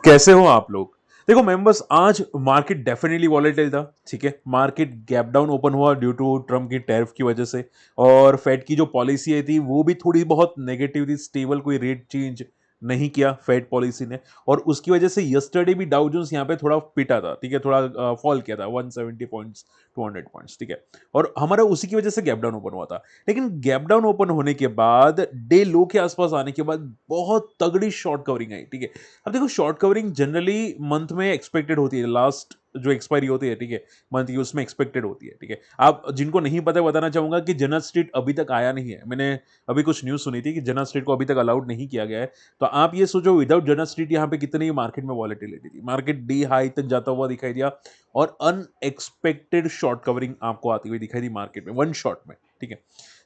कैसे हो आप लोग। देखो मेंबर्स, आज मार्केट डेफिनेटली वॉलेटाइल था। ठीक है, मार्केट गैप डाउन ओपन हुआ ड्यू टू ट्रम्प की टैरिफ की वजह से। और फेड की जो पॉलिसी आई थी वो भी थोड़ी बहुत नेगेटिव थी, स्टेबल, कोई रेट चेंज नहीं किया फेड पॉलिसी ने। और उसकी वजह से यस्टरडे भी डाउ जोन्स यहाँ पे थोड़ा पिटा था। ठीक है, थोड़ा फॉल किया था 170 पॉइंट्स, 200 पॉइंट्स। ठीक है, और हमारा उसी की वजह से गैप डाउन ओपन हुआ था। लेकिन गैप डाउन ओपन होने के बाद डे लो के आसपास आने के बाद बहुत तगड़ी शॉर्ट कवरिंग आई। ठीक है, अब देखो शॉर्ट कवरिंग जनरली मंथ में एक्सपेक्टेड होती है, लास्ट जो एक्सपायरी होती है, ठीक है, मंथ की, उसमें एक्सपेक्टेड होती है। ठीक है, आप जिनको नहीं पता बताना चाहूंगा कि जनरल स्ट्रीट अभी तक आया नहीं है। मैंने अभी कुछ न्यूज सुनी थी कि जनरल स्ट्रीट को अभी तक अलाउड नहीं किया गया है। तो आप ये सोचो विदाउट जनरल स्ट्रीट यहाँ पे कितनी मार्केट में वॉलेटिलिटी थी, मार्केट डी हाई तक जाता हुआ दिखाई दिया और अनएक्सपेक्टेड शॉर्ट कवरिंग आपको आती हुई दिखाई दी मार्केट में वन शॉट में। ठीक है,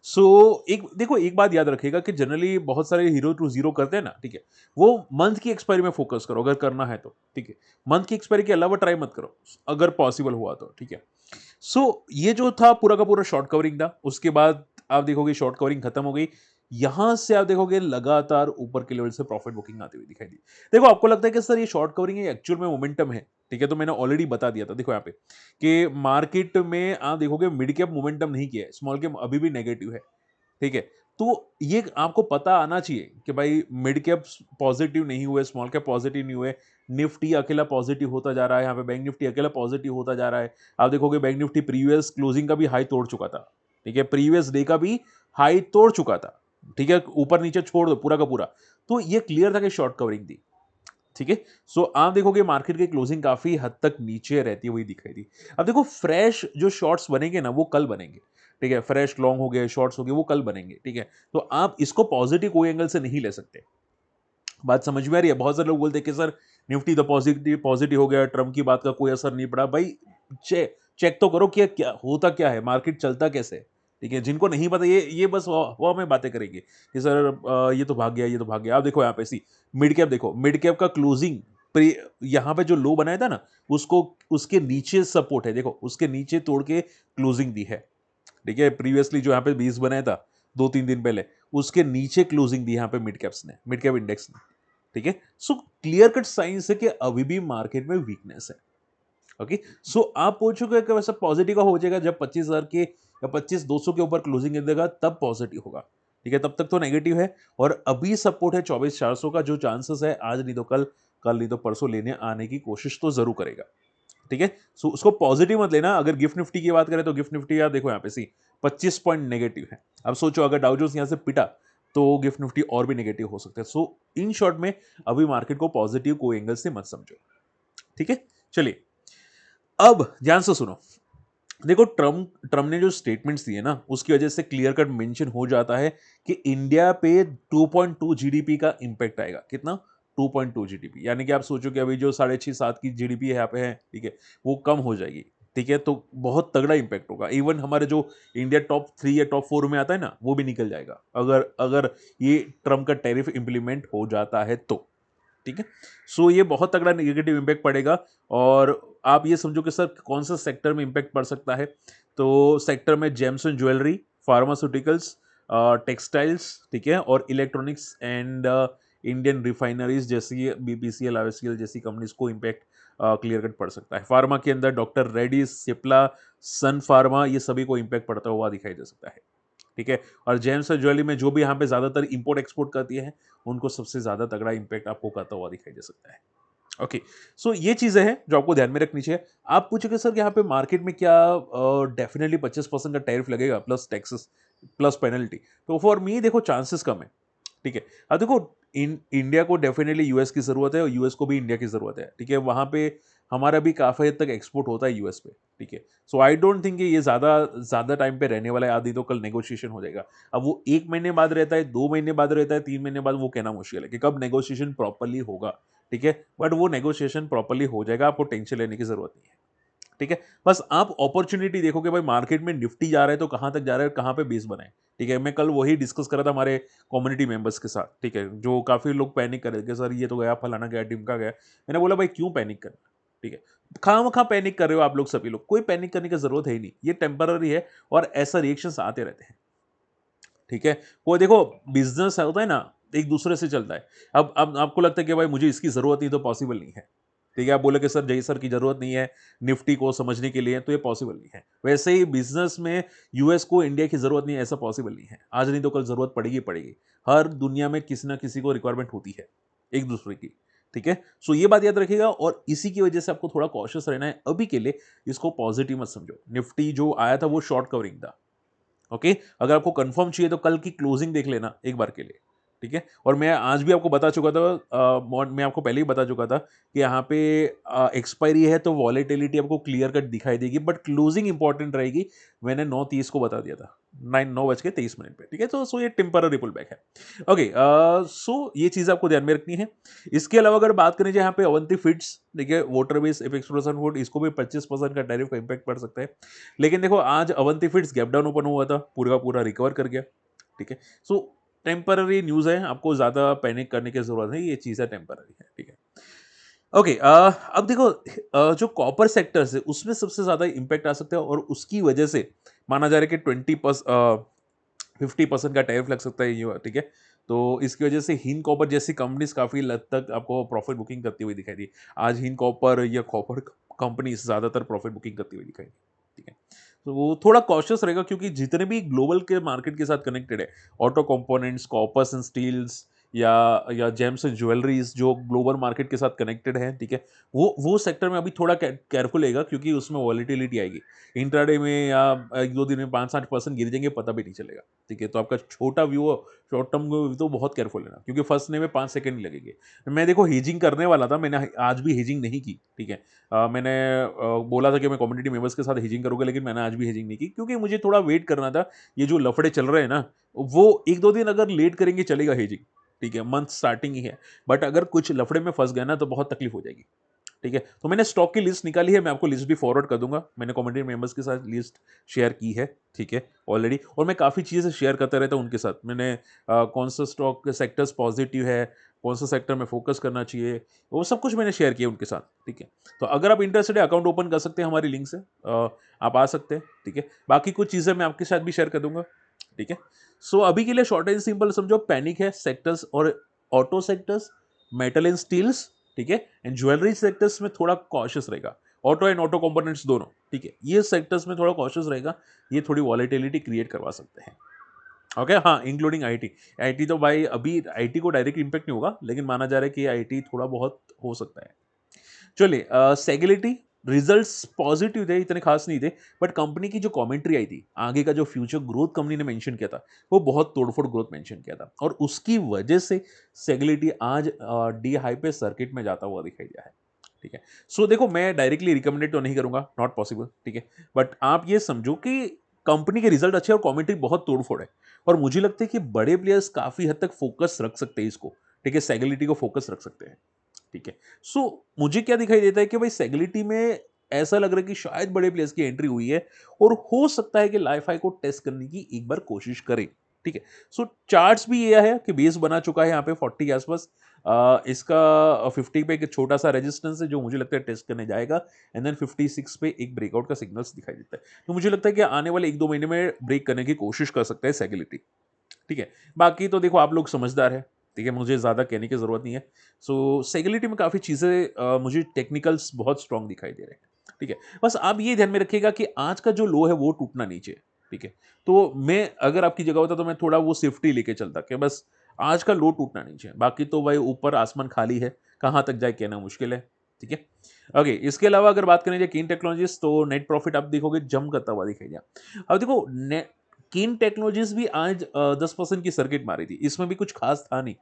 सो एक देखो, एक बात याद रखिएगा कि जनरली बहुत सारे हीरो टू जीरो करते हैं ना। ठीक है, वो मंथ की एक्सपायरी में फोकस करो अगर करना है तो। ठीक है, मंथ की एक्सपायरी के अलावा ट्राई मत करो अगर पॉसिबल हुआ तो। ठीक है, सो ये जो था पूरा का पूरा शॉर्ट कवरिंग था। उसके बाद आप देखोगे शॉर्ट कवरिंग खत्म हो गई, यहां से आप देखोगे लगातार ऊपर के लेवल से प्रॉफिट बुकिंग आती हुई दिखाई दी। देखो आपको लगता है कि सर ये शॉर्ट कवरिंग है, एक्चुअल में मोमेंटम है। ठीक है, तो मैंने ऑलरेडी बता दिया था। देखो यहाँ पे कि मार्केट में आप देखोगे मिड कैप मोमेंटम नहीं किया है, स्मॉल कैप अभी भी नेगेटिव है। ठीक है, तो ये आपको पता आना चाहिए कि भाई मिड कैप पॉजिटिव नहीं हुए, स्मॉल कैप पॉजिटिव नहीं हुए, निफ्टी अकेला पॉजिटिव होता जा रहा है। यहाँ पे बैंक निफ्टी अकेला पॉजिटिव होता जा रहा है। आप देखोगे बैंक निफ्टी प्रीवियस क्लोजिंग का भी हाई तोड़ चुका था। ठीक है, प्रीवियस डे का भी हाई तोड़ चुका था। ठीक है, ऊपर नीचे छोड़ दो पूरा का पूरा, तो ये क्लियर था कि शॉर्ट कवरिंग थी। ठीक है, सो आप देखोगे मार्केट की क्लोजिंग काफी हद तक नीचे रहती हुई दिखाई दी। अब देखो फ्रेश जो शॉर्ट्स बनेंगे ना वो कल बनेंगे। ठीक है, फ्रेश लॉन्ग हो गए, शॉर्ट्स हो गए, वो कल बनेंगे। ठीक है, तो आप इसको पॉजिटिव कोई एंगल से नहीं ले सकते। बात समझ में आ रही है। बहुत सारे लोग बोलते हैं कि सर निफ्टी तो पॉजिटिव पॉजिटिव हो गया, ट्रम्प की बात का कोई असर नहीं पड़ा। भाई चेक तो करो कि क्या होता, क्या है मार्केट चलता कैसे है। ठीक है, जिनको नहीं पता ये बस वो हमें बातें करेंगे कि सर ये तो भाग गया, ये तो भाग गया। आप देखो यहाँ पे सी मिड कैप, देखो मिड कैप का क्लोजिंग यहाँ पे जो लो बनाया था ना, उसको उसके नीचे सपोर्ट है, देखो उसके नीचे तोड़ के क्लोजिंग दी है। ठीक है, प्रीवियसली जो यहाँ पे 20 बनाया था 2-3 दिन पहले, उसके नीचे क्लोजिंग दी यहाँ पे मिड कैप्स ने, मिड कैप इंडेक्स ने। ठीक है, सो क्लियर कट साइंस है कि अभी भी मार्केट में वीकनेस है। ओके, सो आप पूछोगे कि वैसा पॉजिटिव का हो जाएगा जब 25,000 के या 25,200 के ऊपर क्लोजिंग देगा तब पॉजिटिव होगा। ठीक है, तब तक तो नेगेटिव है। और अभी सपोर्ट है 24,400 का, जो चांसेस है आज नहीं तो कल, कल नहीं तो परसों लेने आने की कोशिश तो जरूर करेगा। ठीक है, सो उसको पॉजिटिव मत लेना। अगर गिफ्ट निफ्टी की बात करें तो गिफ्ट निफ्टी आप देखो यहाँ पे सी 25 पॉइंट नेगेटिव है। अब सोचो अगर डाउ जोन्स यहाँ से पिटा तो गिफ्ट निफ्टी और भी नेगेटिव हो सकता है। सो इन शॉर्ट में अभी मार्केट को पॉजिटिव कोई एंगल से मत समझो। ठीक है, चलिए अब ध्यान से सुनो। देखो ट्रम्प ने जो स्टेटमेंट्स दिए ना उसकी वजह से क्लियर कट मेंशन हो जाता है कि इंडिया पे 2.2 जीडीपी का इंपैक्ट आएगा। कितना? 2.2 जीडीपी, यानी कि आप सोचो कि अभी जो 6.5-7 की जीडीपी यहाँ पे है, ठीक है, वो कम हो जाएगी। ठीक है, तो बहुत तगड़ा इंपैक्ट होगा। इवन हमारे जो इंडिया टॉप 3 या टॉप 4 में आता है ना वो भी निकल जाएगा अगर अगर ये ट्रम्प का टैरिफ इंप्लीमेंट हो जाता है तो। ठीक है, सो ये बहुत तगड़ा नेगेटिव इंपैक्ट पड़ेगा। और आप ये समझो कि सर कौन सा सेक्टर में इंपैक्ट पड़ सकता है, तो सेक्टर में James and jewellery, pharmaceuticals, textiles, ठीक है, और इलेक्ट्रॉनिक्स एंड इंडियन रिफाइनरीज जैसी बीपीसीएल, आईओसीएल जैसी कंपनीज को इंपैक्ट क्लियर कट पड़ सकता है। फार्मा के अंदर डॉक्टर रेड्डीज, सिप्ला, सन फार्मा, ये सभी को इंपैक्ट पड़ता हुआ दिखाई दे सकता है। ठीक है, और जेम्स और ज्वेलरी में जो भी यहाँ पे ज्यादातर इंपोर्ट एक्सपोर्ट करती है उनको सबसे ज्यादा तगड़ा इंपैक्ट आपको करता हुआ दिखाई दे सकता है। ओके, सो ये चीजें हैं जो आपको ध्यान में रखनी चाहिए। आप पूछोगे सर कि यहाँ पे मार्केट में क्या डेफिनेटली 25% का टैरिफ लगेगा प्लस टैक्सेस प्लस पेनल्टी, तो फॉर मी देखो चांसेस कम है। ठीक है, अब देखो इंडिया को डेफिनेटली यूएस की जरूरत है और यूएस को भी इंडिया की जरूरत है। ठीक है, वहां पे हमारा भी काफी हद तक एक्सपोर्ट होता है यूएस पे। ठीक है, सो आई डोंट थिंक ये ज्यादा ज्यादा टाइम पे रहने वाला है, आदि तो कल नेगोशिएशन हो जाएगा। अब वो 1 महीने बाद रहता है, 2 महीने बाद रहता है, 3 महीने बाद, वो कहना मुश्किल है कि कब नेगोशिएशन प्रॉपरली होगा। ठीक है, बट वो नेगोशिएशन प्रॉपरली हो जाएगा, आपको टेंशन लेने की जरूरत नहीं है। ठीक है, बस आप अपॉर्चुनिटी देखो कि भाई मार्केट में निफ्टी जा रहा है तो कहां तक जा रहा है, कहां पे बेस बनाए। ठीक है, मैं कल वही डिस्कस कर रहा था हमारे कम्युनिटी मेंबर्स के साथ। ठीक है, जो काफी लोग पैनिक कर रहे थे, सर ये तो गया, फलाना गया, टिमका गया। मैंने बोला भाई क्यों पैनिक करना। ठीक है, खामखा पैनिक कर रहे हो आप लोग, सभी लोग, कोई पैनिक करने की जरूरत है ही नहीं, ये टेम्पररी है और ऐसा रिएक्शंस आते रहते हैं। ठीक है, वो देखो बिजनेस होता है ना, एक दूसरे से चलता है। अब आपको लगता है कि भाई मुझे इसकी ज़रूरत नहीं, तो पॉसिबल नहीं है। ठीक है, आप बोले कि सर जय सर की ज़रूरत नहीं है निफ्टी को समझने के लिए, तो ये पॉसिबल नहीं है। वैसे ही बिज़नेस में यूएस को इंडिया की ज़रूरत नहीं है, ऐसा पॉसिबल नहीं है। आज नहीं तो कल ज़रूरत पड़ेगी पड़ेगी। हर दुनिया में किसी न किसी को रिक्वायरमेंट होती है, एक-दूसरे की। ठीक है? सो ये बात याद रखिएगा और इसी की वजह से आपको थोड़ा कॉशियस रहना है अभी के लिए, इसको पॉज़िटिव मत समझो। निफ्टी जो आया था वो शॉर्ट कवरिंग था। ओके, अगर आपको कंफर्म चाहिए तो कल की क्लोजिंग देख लेना एक बार के लिए। ठीक है, और मैं आज भी आपको बता चुका था, मैं आपको पहले ही बता चुका था कि यहाँ पे एक्सपायरी है तो वॉलेटिलिटी आपको क्लियर कट दिखाई देगी, बट क्लोजिंग इंपॉर्टेंट रहेगी। मैंने 9:30 को बता दिया था, 9:23 पे। ठीक है, तो सो ये टेम्पररी पुल बैक है। ओके, सो ये चीज़ आपको ध्यान में रखनी है। इसके अलावा अगर बात करें यहाँ पे अवंती फीड्स, देखिए water base apex processed food, इसको भी 25% का टैरिफ का इम्पैक्ट पड़ सकता है। लेकिन देखो आज Avanti feeds gap down open हुआ था, पूरा का पूरा रिकवर कर गया। ठीक है, सो टेम्पररी न्यूज़ है, आपको ज़्यादा पैनिक करने की ज़रूरत नहीं, ये चीज़ें टेम्पररी है। ठीक है, ओके, अब देखो जो कॉपर सेक्टर्स है उसमें सबसे ज़्यादा इम्पैक्ट आ सकता है और उसकी वजह से माना जा रहा है कि 50% का टैरिफ लग सकता है ये। ठीक है, तो इसकी वजह से हिंद कॉपर जैसी कंपनीज काफ़ी हद तक आपको प्रॉफिट बुकिंग करती हुई दिखाई दी। आज हिंद कॉपर या कॉपर कंपनीज ज़्यादातर प्रॉफिट बुकिंग करती हुई दिखाई दी। ठीक है, तो वो थोड़ा कॉशियस रहेगा क्योंकि जितने भी ग्लोबल के मार्केट के साथ कनेक्टेड है, auto components, coppers and steels या जेम्स एंड ज्वेलरीज जो ग्लोबल मार्केट के साथ कनेक्टेड है, ठीक है, वो सेक्टर में अभी थोड़ा केयरफुल रहेगा क्योंकि उसमें वॉलिटिलिटी आएगी। इंट्राडे में या 1-2 दिन में 5-8% गिर जाएंगे, पता भी नहीं चलेगा। ठीक है, तो आपका छोटा व्यू, शॉर्ट टर्म व्यू तो बहुत केयरफुल लेना क्योंकि फंसने में 5 सेकंड ही लगेंगे। मैं देखो हेजिंग करने वाला था, मैंने आज भी हेजिंग नहीं की। ठीक है, मैंने बोला था कि मैं कम्युनिटी मेंबर्स के साथ हेजिंग करूंगा, लेकिन मैंने आज भी हेजिंग नहीं की क्योंकि मुझे थोड़ा वेट करना था। ये जो लफड़े चल रहे हैं ना, वो 1-2 दिन अगर लेट करेंगे चलेगा हेजिंग। ठीक है, मंथ स्टार्टिंग ही है, बट अगर कुछ लफड़े में फंस गए ना तो बहुत तकलीफ हो जाएगी। ठीक है, तो मैंने स्टॉक की लिस्ट निकाली है, मैं आपको लिस्ट भी फॉरवर्ड कर दूंगा। मैंने कम्युनिटी मेंबर्स के साथ लिस्ट शेयर की है। ठीक है, ऑलरेडी, और मैं काफ़ी चीज़ें शेयर करता रहता हूँ उनके साथ। मैंने कौन सा स्टॉक सेक्टर्स पॉजिटिव है, कौन सा सेक्टर में फोकस करना चाहिए, वो सब कुछ मैंने शेयर किया उनके साथ। ठीक है, तो अगर आप इंटरेस्टेड है अकाउंट ओपन कर सकते हैं हमारी लिंक से, आप आ सकते हैं। ठीक है, बाकी कुछ चीज़ें मैं आपके साथ भी शेयर कर दूंगा। ठीक है, सो अभी के लिए शॉर्ट एंड सिंपल समझो, पैनिक है सेक्टर्स और auto sectors, metal and steels. ठीक है, एंड ज्वेलरी सेक्टर्स में थोड़ा कॉशियस रहेगा, ऑटो एंड ऑटो कंपोनेंट्स दोनों। ठीक है, ये सेक्टर्स में थोड़ा कॉशियस रहेगा, ये थोड़ी वॉलेटिलिटी क्रिएट करवा सकते हैं। ओके, हाँ, इंक्लूडिंग आईटी। आईटी तो भाई अभी आईटी को डायरेक्ट इंपैक्ट नहीं होगा, लेकिन माना जा रहा है कि आईटी थोड़ा बहुत हो सकता है। चलिए, सेगलिटी रिजल्ट्स पॉजिटिव थे, इतने खास नहीं थे, बट कंपनी की जो कमेंट्री आई थी, आगे का जो फ्यूचर ग्रोथ कंपनी ने मेंशन किया था, वो बहुत तोड़फोड़ ग्रोथ मेंशन किया था और उसकी वजह से सेगलिटी आज डी हाई पे सर्किट में जाता हुआ दिखाई दिया है। ठीक है, सो देखो मैं डायरेक्टली रिकमेंडेड तो नहीं करूंगा, नॉट पॉसिबल। ठीक है, बट आप ये समझो कि कंपनी के रिजल्ट अच्छे और कमेंट्री बहुत तोड़फोड़ है और मुझे लगता है कि बड़े प्लेयर्स काफी हद तक फोकस रख सकते हैं इसको। ठीक है, सेगलिटी को फोकस रख सकते हैं। ठीक है, सो मुझे क्या दिखाई देता है कि भाई सेगलिटी में ऐसा लग रहा है कि शायद बड़े प्लेयर्स की एंट्री हुई है और हो सकता है कि लाइफाई को टेस्ट करने की एक बार कोशिश करें। ठीक है, सो चार्ट्स भी ये है कि बेस बना चुका है यहाँ पे 40 के आसपास। इसका 50 पे एक छोटा सा रेजिस्टेंस है जो मुझे लगता है टेस्ट करने जाएगा, एंड देन 56 पे एक ब्रेकआउट का सिग्नल्स दिखाई देता है। तो मुझे लगता है कि आने वाले 1-2 महीने में ब्रेक करने की कोशिश कर सकता है सेगलिटी। ठीक है, बाकी तो देखो आप लोग समझदार है। ठीक है, मुझे ज़्यादा कहने की ज़रूरत नहीं है। सो सेगलिटी में काफ़ी चीज़ें मुझे टेक्निकल्स बहुत स्ट्रांग दिखाई दे रहे हैं। ठीक है, बस आप ये ध्यान में रखिएगा कि आज का जो लो है वो टूटना नहीं चाहिए। ठीक है, तो मैं अगर आपकी जगह होता तो मैं थोड़ा वो सेफ्टी लेके चलता कि बस आज का लो टूटना नहीं चाहिए। बाकी तो भाई ऊपर आसमान खाली है, कहाँ तक जाए कहना मुश्किल है। ठीक है, ओके, इसके अलावा अगर बात करें कीन टेक्नोलॉजीज, तो नेट प्रॉफिट आप देखोगे जम करता हुआ दिखाई दिया। अब देखो कीन टेक्नोलॉजीज भी आज 10% की सर्किट मारी थी, इसमें भी कुछ खास था नहीं।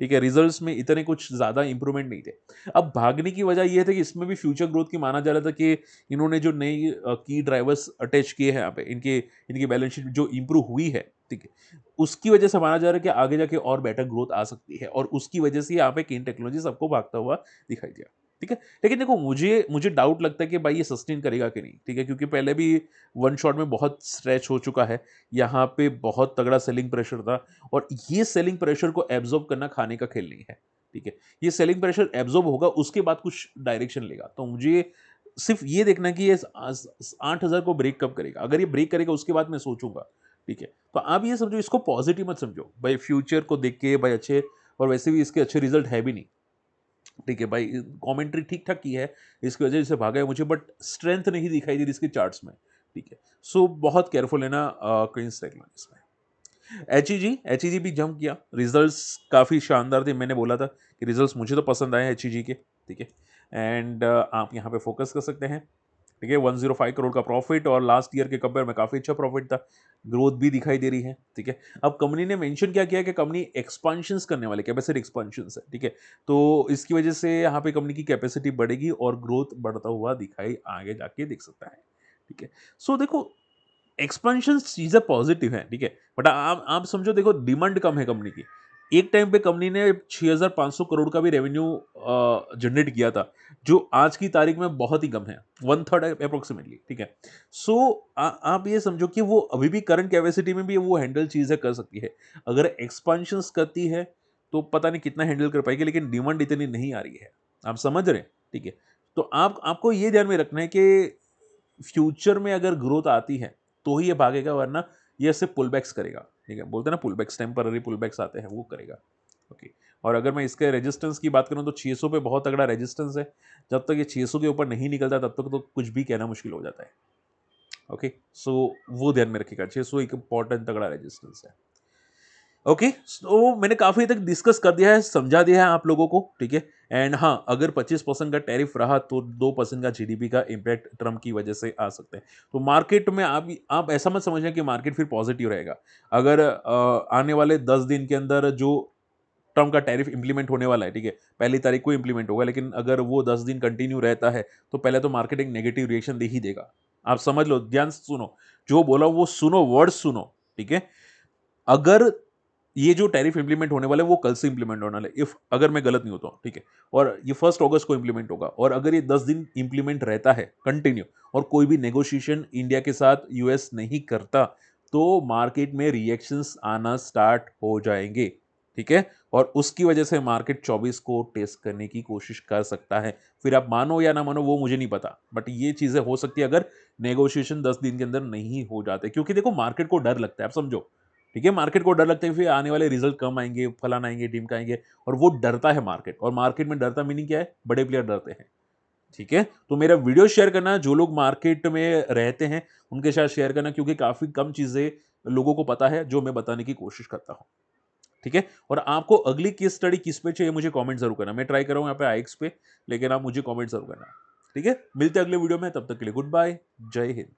ठीक है, रिजल्ट्स में इतने कुछ ज़्यादा इंप्रूवमेंट नहीं थे। अब भागने की वजह यह थी कि इसमें भी फ्यूचर ग्रोथ की माना जा रहा था कि इन्होंने जो नई की ड्राइवर्स अटैच किए हैं यहाँ पे, इनके इनकी बैलेंस शीट जो इंप्रूव हुई है। ठीक है, उसकी वजह से माना जा रहा है कि आगे जाके और बेटर ग्रोथ आ सकती है और उसकी वजह से यहाँ पे कीन टेक्नोलॉजी सबको भागता हुआ दिखाई दिया। ठीक है, लेकिन देखो मुझे मुझे डाउट लगता है कि भाई ये सस्टेन करेगा कि नहीं। ठीक है, क्योंकि पहले भी वन शॉट में बहुत स्ट्रेच हो चुका है, यहाँ पे बहुत तगड़ा सेलिंग प्रेशर था और ये सेलिंग प्रेशर को एब्जॉर्ब करना खाने का खेल नहीं है। ठीक है, ये सेलिंग प्रेशर एब्जॉर्ब होगा, उसके बाद कुछ डायरेक्शन लेगा। तो मुझे सिर्फ ये देखना है कि ये 8,000 को ब्रेक कब करेगा। अगर ये ब्रेक करेगा उसके बाद मैं सोचूंगा। ठीक है, तो आप ये समझो, इसको पॉजिटिव मत समझो भाई, फ्यूचर को देख के भाई अच्छे और वैसे भी इसके अच्छे रिजल्ट है भी नहीं, ठीक है भाई, कमेंट्री ठीक ठाक की है, इसकी वजह से भागा है मुझे, बट स्ट्रेंथ नहीं दिखाई दे रही इसके चार्ट्स में, ठीक है। सो बहुत केयरफुल है ना क्वींस टेक्नोलॉजीज में। एचईजी भी जंप किया, रिजल्ट्स काफ़ी शानदार थे, मैंने बोला था कि रिजल्ट्स मुझे तो पसंद आए एचईजी के, ठीक है। एंड आप यहाँ पे फोकस कर सकते हैं, ठीक है। 105 करोड़ का प्रॉफिट और लास्ट ईयर के कंपेयर में काफ़ी अच्छा प्रॉफिट था, ग्रोथ भी दिखाई दे रही है, ठीक है। अब कंपनी ने मेंशन क्या किया कि कंपनी एक्सपांशंस करने वाले, कैपेसिटी एक्सपांशंस है, ठीक है। तो इसकी वजह से यहाँ पे कंपनी की कैपेसिटी बढ़ेगी और ग्रोथ बढ़ता हुआ दिखाई आगे जाके दिख सकता है, ठीक है। सो देखो, एक्सपेंशन चीज़ें पॉजिटिव है, ठीक है, बट आप समझो, देखो डिमांड कम है कंपनी की। एक टाइम पे कंपनी ने 6,500 करोड़ का भी रेवेन्यू जनरेट किया था, जो आज की तारीख में बहुत ही कम है, वन थर्ड अप्रोक्सीमेटली, ठीक है। सो आप ये समझो कि वो अभी भी करंट कैपेसिटी में भी वो हैंडल चीज़ें कर सकती है। अगर एक्सपेंशन करती है तो पता नहीं कितना हैंडल कर पाएगी, लेकिन डिमांड इतनी नहीं आ रही है, आप समझ रहे हैं, ठीक है। तो आपको ये ध्यान में रखना है कि फ्यूचर में अगर ग्रोथ आती है तो ही ये भागेगा, वरना ये ऐसे पुल बैक्स करेगा, ठीक है। बोलते हैं ना पुल बैक्स, टेम्पररी पुल बैक्स आते हैं, वो करेगा, ओके। और अगर मैं इसके रेजिस्टेंस की बात करूं तो 600 पे बहुत तगड़ा रेजिस्टेंस है, जब तक ये 600 के ऊपर नहीं निकलता तब तक तो कुछ भी कहना मुश्किल हो जाता है, ओके। सो वो ध्यान में रखिएगा, 600 एक इंपॉर्टेंट तगड़ा रेजिस्टेंस है, ओके। सो मैंने काफी तक डिस्कस कर दिया है, समझा दिया है आप लोगों को, ठीक है। एंड हाँ, अगर 25% का टैरिफ रहा तो 2% का जीडीपी का इम्पैक्ट ट्रम्प की वजह से आ सकते हैं। तो मार्केट में आप ऐसा मत समझें कि मार्केट फिर पॉजिटिव रहेगा। अगर आने वाले 10 दिन के अंदर जो ट्रम्प का टैरिफ इंप्लीमेंट होने वाला है, ठीक है, 1 तारीख को इंप्लीमेंट होगा, लेकिन अगर वो 10 दिन कंटिन्यू रहता है तो पहले तो मार्केट एक नेगेटिव रिएक्शन दे ही देगा। आप समझ लो, ध्यान से सुनो, जो बोला वो सुनो, वर्ड सुनो, ठीक है। अगर ये जो टैरिफ इंप्लीमेंट होने वाला है वो कल से इंप्लीमेंट होने वाला है, इफ अगर मैं गलत नहीं होता हूं, ठीक है। और ये 1 अगस्त को इंप्लीमेंट होगा, और अगर ये 10 दिन इंप्लीमेंट रहता है कंटिन्यू और कोई भी नेगोशिएशन इंडिया के साथ यूएस नहीं करता, तो मार्केट में रिएक्शंस आना स्टार्ट हो जाएंगे, ठीक है। और उसकी वजह से मार्केट 24 को टेस्ट करने की कोशिश कर सकता है। फिर आप मानो या ना मानो वो मुझे नहीं पता, बट ये चीजें हो सकती है अगर नेगोशिएशन 10 दिन के अंदर नहीं हो जाते, क्योंकि देखो मार्केट को डर लगता है, आप समझो, ठीक है। मार्केट को डर लगता है फिर आने वाले रिजल्ट कम आएंगे, फलाना आएंगे, ढिमका आएंगे, और वो डरता है मार्केट, और मार्केट में डरता मीनिंग क्या है, बड़े प्लेयर डरते हैं, ठीक है। तो मेरा वीडियो शेयर करना, जो लोग मार्केट में रहते हैं उनके साथ शेयर करना, क्योंकि काफी कम चीजें लोगों को पता है जो मैं बताने की कोशिश करता हूं, ठीक है। और आपको अगली केस स्टडी किस पे चाहिए मुझे कमेंट जरूर करना, मैं ट्राई कर रहा हूं यहाँ पे आईएक्स पे, लेकिन आप मुझे कमेंट जरूर करना, ठीक है। मिलते हैं अगले वीडियो में, तब तक के लिए गुड बाय, जय हिंद।